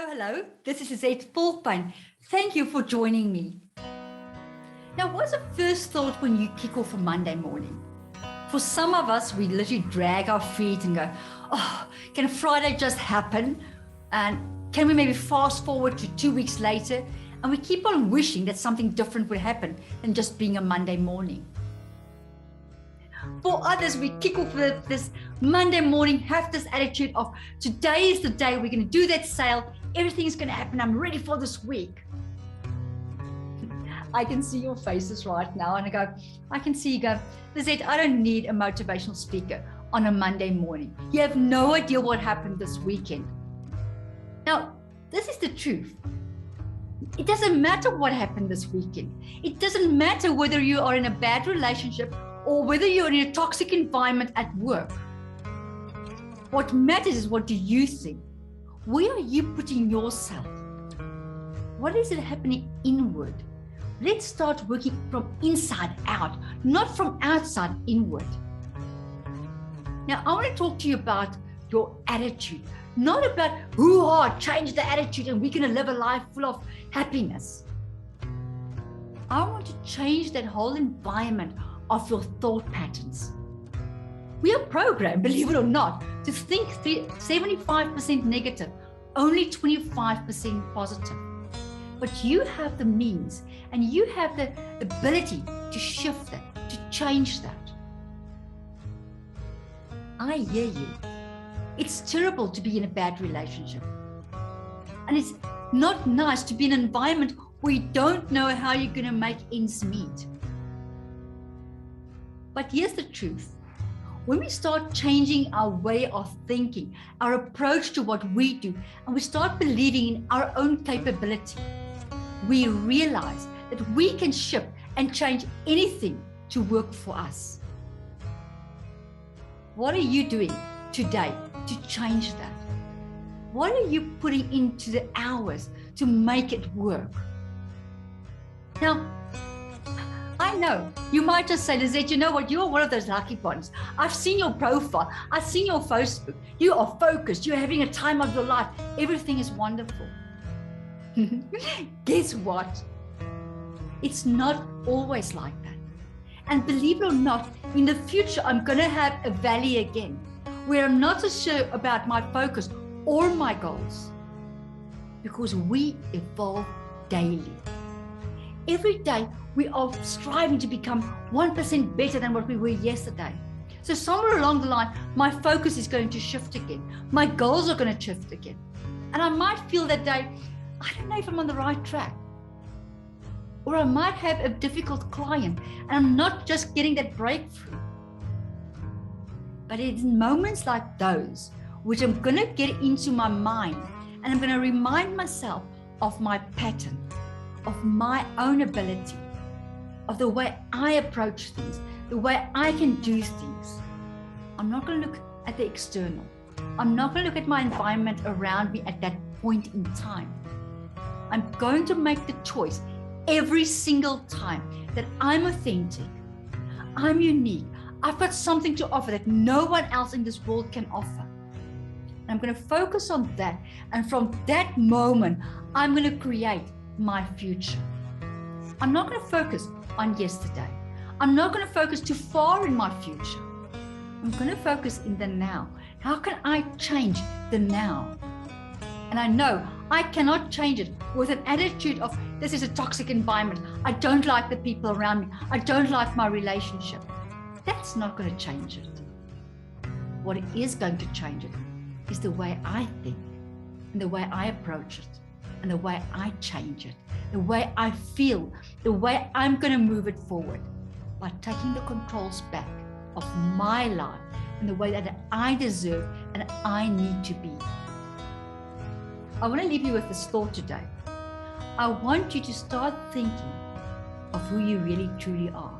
Hello. This is Lizette Volkwyn. Thank you for joining me. Now, what's the first thought when you kick off a Monday morning? For some of us, we literally drag our feet and go, oh, can Friday just happen? And can we maybe fast forward to 2 weeks later? And we keep on wishing that something different would happen than just being a Monday morning. For others, we kick off with this Monday morning, have this attitude of today is the day we're going to do that sale. Everything is going to happen. I'm ready for this week. I can see your faces right now. And I can see you go, Lizette, I don't need a motivational speaker on a Monday morning. You have no idea what happened this weekend. Now, this is the truth. It doesn't matter what happened this weekend. It doesn't matter whether you are in a bad relationship or whether you're in a toxic environment at work. What matters is, what do you think? Where are you putting yourself? What is it happening inward? Let's start working from inside out, not from outside inward. Now, I want to talk to you about your attitude, not about change the attitude and we're going to live a life full of happiness. I want to change that whole environment of your thought patterns. We are programmed, believe it or not, to think 75% negative, only 25% positive. But you have the means and you have the ability to shift that, to change that. I hear you. It's terrible to be in a bad relationship. And it's not nice to be in an environment where you don't know how you're going to make ends meet. But here's the truth. When we start changing our way of thinking, our approach to what we do, and we start believing in our own capability, we realize that we can shift and change anything to work for us. What are you doing today to change that? What are you putting into the hours to make it work? Now, I know you might just say, Lizette, you know what? You are one of those lucky ones. I've seen your profile. I've seen your Facebook. You are focused. You're having a time of your life. Everything is wonderful. Guess what? It's not always like that. And believe it or not, in the future, I'm going to have a valley again, where I'm not so sure about my focus or my goals, because we evolve daily. Every day, we are striving to become 1% better than what we were yesterday. So somewhere along the line, my focus is going to shift again. My goals are going to shift again. And I might feel that day, I don't know if I'm on the right track. Or I might have a difficult client and I'm not just getting that breakthrough. But it's in moments like those which I'm going to get into my mind and I'm going to remind myself of my pattern, of my own ability, of the way I approach things, the way I can do things. I'm not going to look at the external. I'm not going to look at my environment around me at that point in time. I'm going to make the choice every single time that I'm authentic, I'm unique, I've got something to offer that no one else in this world can offer. And I'm going to focus on that. And from that moment, I'm going to create my future. I'm not going to focus on yesterday. I'm not going to focus too far in my future. I'm going to focus in the now. How can I change the now? And I know I cannot change it with an attitude of this is a toxic environment. I don't like the people around me. I don't like my relationship. That's not going to change it. What is going to change it is the way I think and the way I approach it and the way I change it, the way I feel, the way I'm going to move it forward by taking the controls back of my life and the way that I deserve and I need to be. I want to leave you with this thought today. I want you to start thinking of who you really truly are.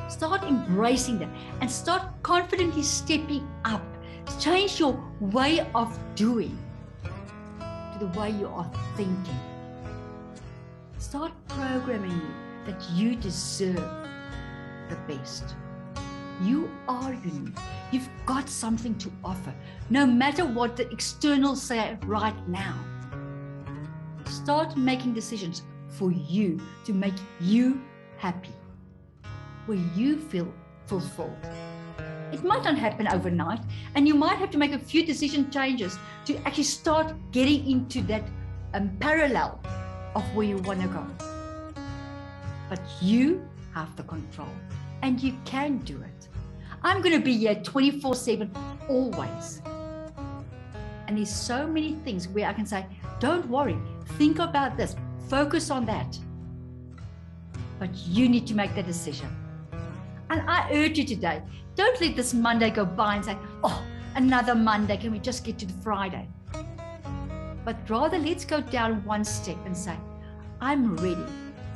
Start embracing that and start confidently stepping up. Change your way of doing to the way you are thinking. Start programming you that you deserve the best. You are unique. You've got something to offer, no matter what the externals say right now. Start making decisions for you to make you happy, where you feel fulfilled. It might not happen overnight, and you might have to make a few decision changes to actually start getting into that parallel of where you want to go. But you have the control, and you can do it. I'm going to be here 24/7, always. And there's so many things where I can say, don't worry, think about this, focus on that. But you need to make that decision. And I urge you today, don't let this Monday go by and say, oh, another Monday, can we just get to the Friday? But rather, let's go down one step and say, I'm ready.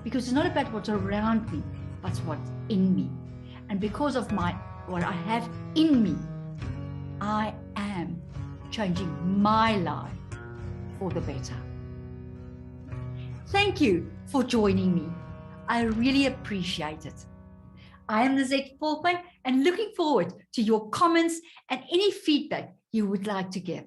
Because it's not about what's around me, but what's in me. And because of what I have in me, I am changing my life for the better. Thank you for joining me. I really appreciate it. I am Lizette Volkwyn and looking forward to your comments and any feedback you would like to give.